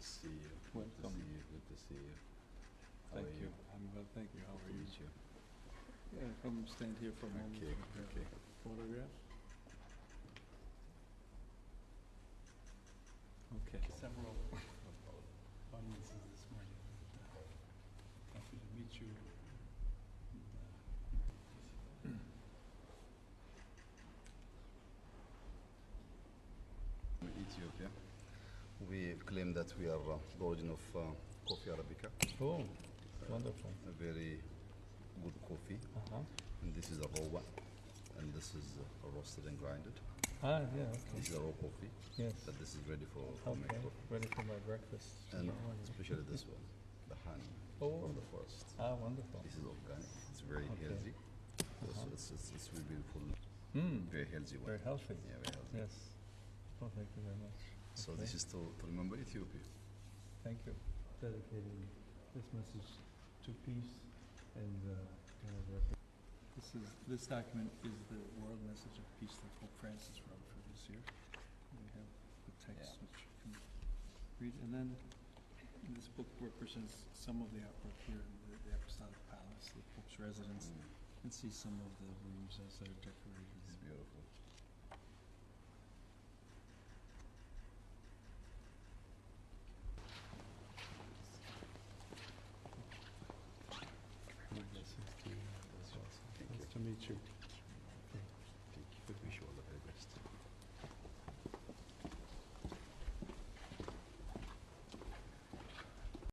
see you. Welcome. Good to see you. Thank you. I'm well, thank you. How are you? Meet you. Yeah, come stand here for a moment. Okay, and have okay. a photograph. Okay. Several audiences this morning. Happy to meet you. Ethiopia. We claim that we are the origin of coffee Arabica. Oh, wonderful. A very good coffee. And this is a raw one. And this is roasted and grinded. Ah, yeah, okay. This is a raw coffee. Yes. But this is ready for Okay, make coffee. ready for my breakfast. And tomorrow. especially this one, the honey Oh. from the forest. Ah, wonderful. This is organic. It's very Okay. healthy. It's really beautiful. Very healthy one. Very healthy. Yeah, very healthy. Yes. Oh, thank you very much. So Okay. this is to remember Ethiopia. Thank you. Dedicating this message to peace and this document is the world message of peace that Pope Francis wrote for this year. We have the text which you can read, and then this book represents some of the artwork here in the Apostolic Palace, the Pope's residence, and see some of the rooms as they're decorated. It's beautiful. My blessings to you as well. Nice to meet you.